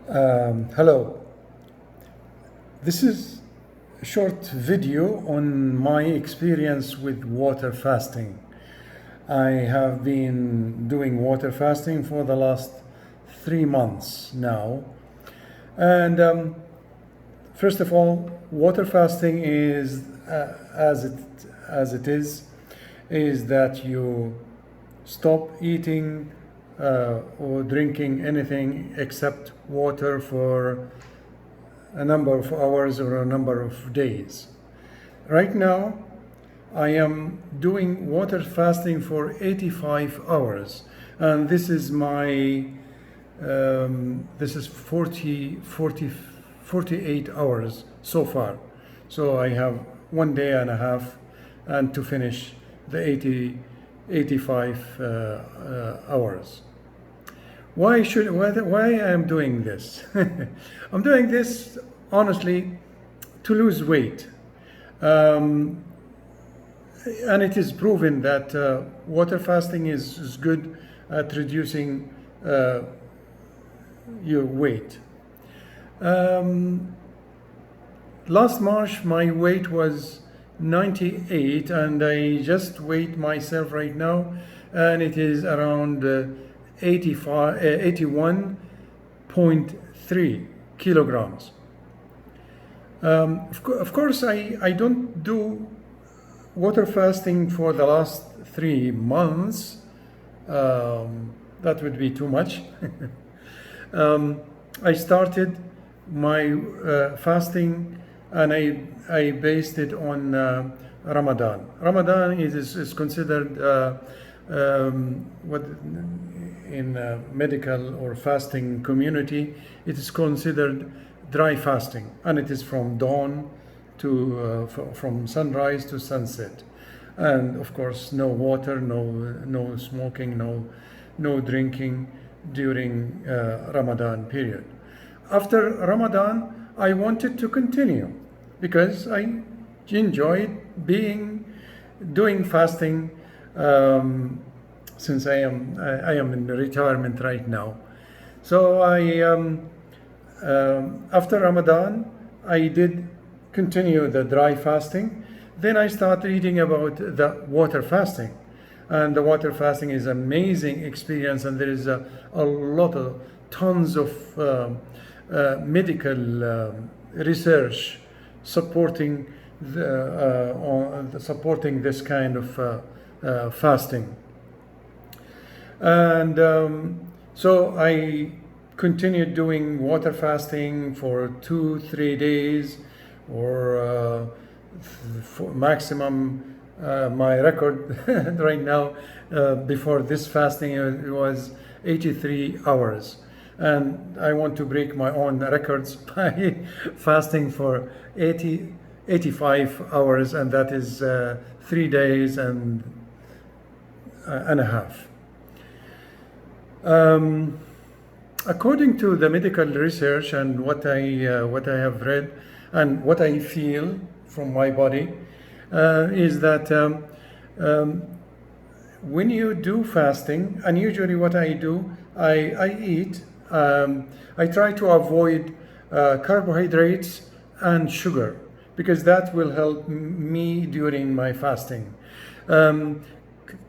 Hello. This is a short video on my experience with water fasting. I have been doing water fasting for the last 3 months now. And first of all, water fasting is as it is that you stop eating or drinking anything except water for a number of hours or a number of days. Right now, I am doing water fasting for 85 hours, and this is my this is 48 hours so far. So I have 1 day and a half, and to finish the 85 hours. Why I am doing this? I'm doing this honestly to lose weight, and it is proven that water fasting is good at reducing your weight. Last March my weight was 98, and I just weighed myself right now, and it is around 81.3 kilograms. Of course, I don't do water fasting for the last 3 months. That would be too much. I started my fasting, and I based it on Ramadan. Ramadan is considered what in medical or fasting community, it is considered dry fasting, and it is from dawn to from sunrise to sunset, and of course no water, no smoking, no drinking during Ramadan period. After Ramadan, I wanted to continue because I enjoyed doing fasting. Since I am in retirement right now, so after Ramadan I did continue the dry fasting. Then I started reading about the water fasting, and the water fasting is amazing experience, and there is a lot of tons of medical research supporting supporting this kind of fasting. And so I continued doing water fasting for 2-3 days, or for maximum. My record right now before this fasting it was 83 hours, and I want to break my own records by fasting for 85 hours, and that is 3 days and a half. According to the medical research and what I have read and what I feel from my body, is that when you do fasting, and usually what I do, I eat. I try to avoid carbohydrates and sugar, because that will help me during my fasting.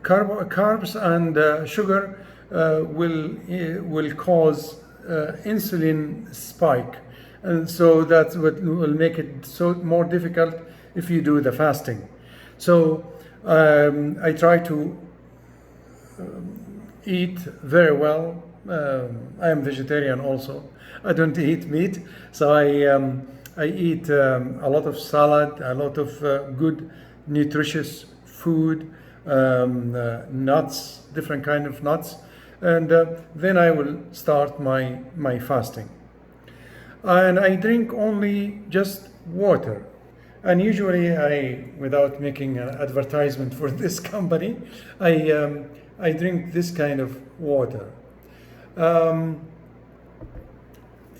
Carbs and sugar will cause insulin spike, and so that's what will make it so more difficult if you do the fasting. So I try to eat very well. I am vegetarian also. I don't eat meat, so I eat a lot of salad, a lot of good nutritious food, nuts, different kind of nuts, and then I will start my fasting. And I drink only just water. And usually without making an advertisement for this company, I drink this kind of water.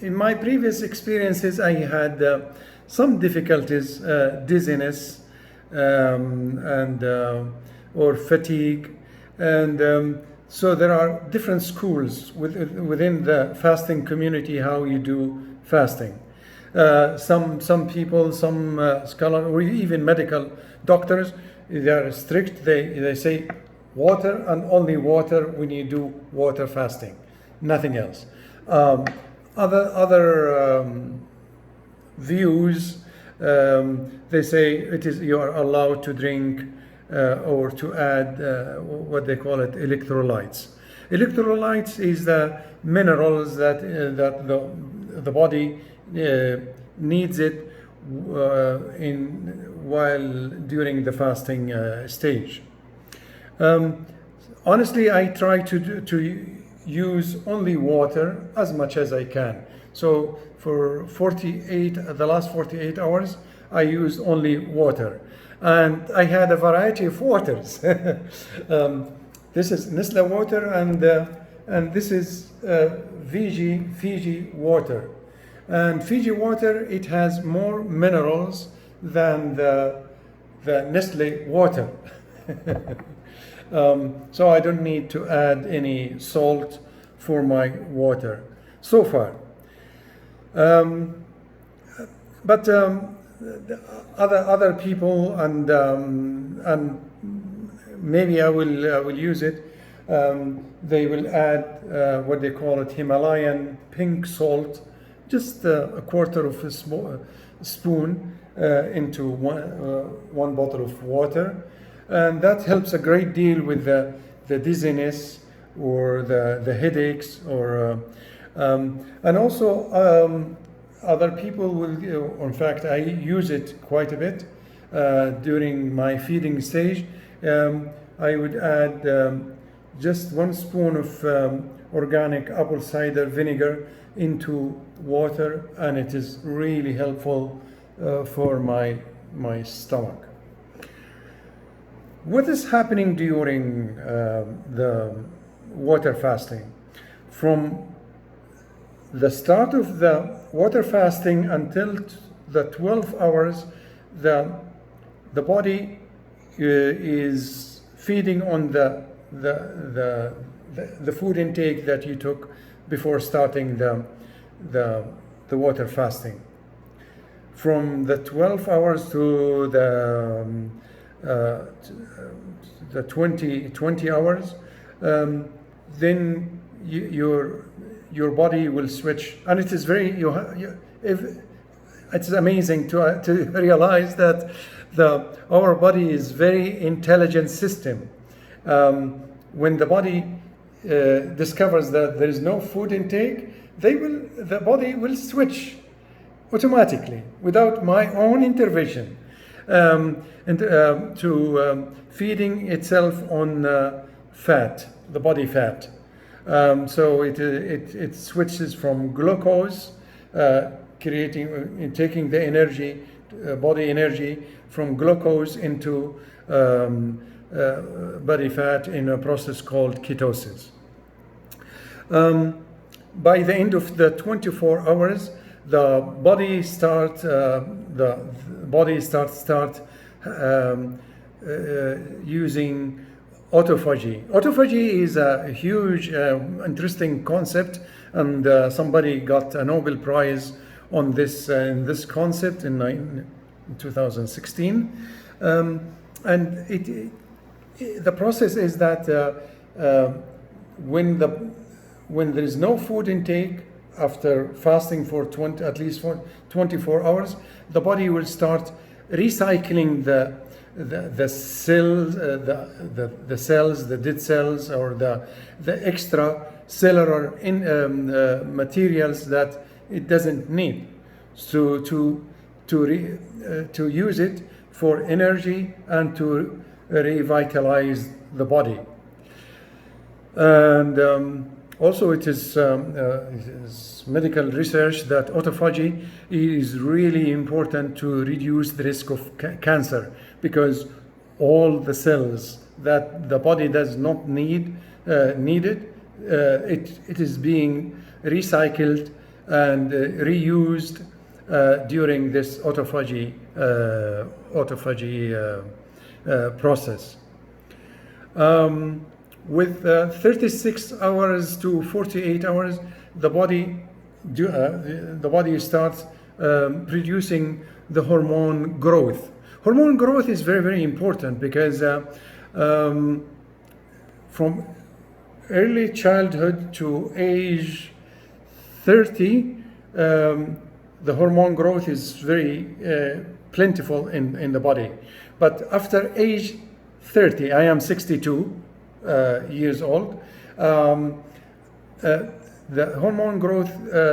In my previous experiences, I had some difficulties, dizziness, and or fatigue, and So there are different schools within the fasting community how you do fasting. Some people, some scholars, or even medical doctors, they are strict. They say water and only water when you do water fasting, nothing else. Other views, they say you are allowed to drink or to add what they call it electrolytes. Electrolytes is the minerals that the body needs it while during the fasting stage. Honestly, I try to use only water as much as I can. So for the last 48 hours, I used only water. And I had a variety of waters. This is Nestle water, and this is Fiji water. And Fiji water, it has more minerals than the Nestle water. So I don't need to add any salt for my water so far. But other people, and maybe I will use it. They will add what they call it Himalayan pink salt, just a quarter of a spoon into one bottle of water, and that helps a great deal with the dizziness or the headaches, or and also other people will. In fact, I use it quite a bit during my feeding stage. I would add just 1 spoon of organic apple cider vinegar into water, and it is really helpful for my stomach. What is happening during the water fasting? From the start of the water fasting until the 12 hours, the body is feeding on the food intake that you took before starting the water fasting. From the 12 hours to the 20 hours, then your body will switch, and it is it's amazing to realize that our body is very intelligent system. When the body discovers that there is no food intake, the body will switch automatically without my own intervention, to feeding itself on fat, the body fat. So it switches from glucose, taking the energy, body energy, from glucose into body fat in a process called ketosis. By the end of the 24 hours, the body starts using autophagy. Autophagy is a huge, interesting concept, and somebody got a Nobel Prize on this concept in 2016. And the process is that when there is no food intake after fasting for at least 24 hours, the body will start recycling the cells, the dead cells, or the extra cellular materials that it doesn't need, to use it for energy and to revitalize the body. And also, it is medical research that autophagy is really important to reduce the risk of cancer, because all the cells that the body does not need it is being recycled and reused during this autophagy process. with 36 hours to 48 hours, the body starts producing the hormone growth. Hormone growth is very, very important because from early childhood to age 30, the hormone growth is very plentiful in the body. But after age 30, I am 62 years old, the hormone growth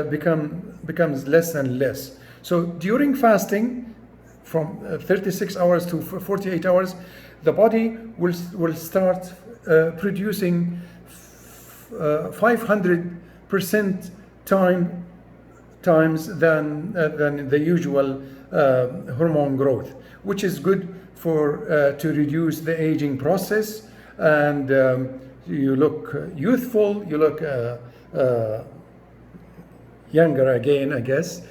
becomes less and less. So during fasting, from 36 hours to 48 hours, the body will start producing 500% times than the usual hormone growth, which is good for to reduce the aging process, and you look youthful, you look younger again, I guess.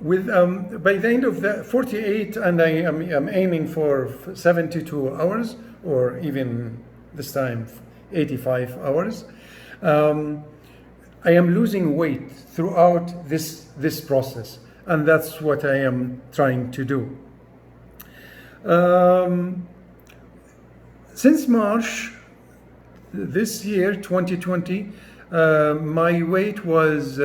With by the end of the 48, and I'm aiming for 72 hours, or even this time 85 hours. I am losing weight throughout this process, and that's what I am trying to do. Since March this year, 2020, my weight was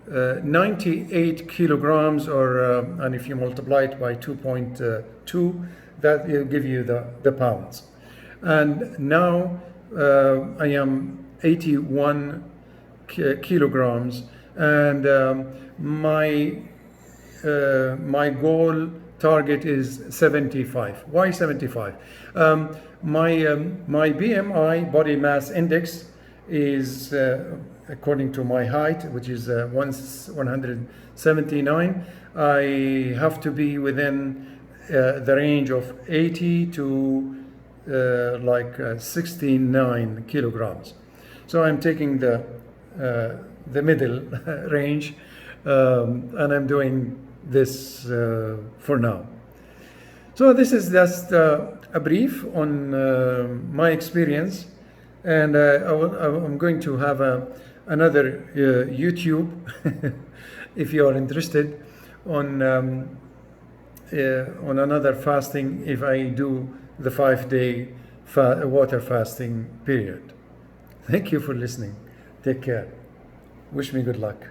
98 kilograms, or and if you multiply it by 2.2, that will give you the pounds. And now I am 81 kilograms, and my goal target is 75. Why 75? My BMI, body mass index, is according to my height, which is 179. I have to be within the range of 80 to 69 kilograms. So I'm taking the middle range, and I'm doing this for now. So this is just a brief on my experience, and I'm going to have another YouTube if you are interested on another fasting, if I do the 5-day water fasting period. Thank you for listening. Take care. Wish me good luck.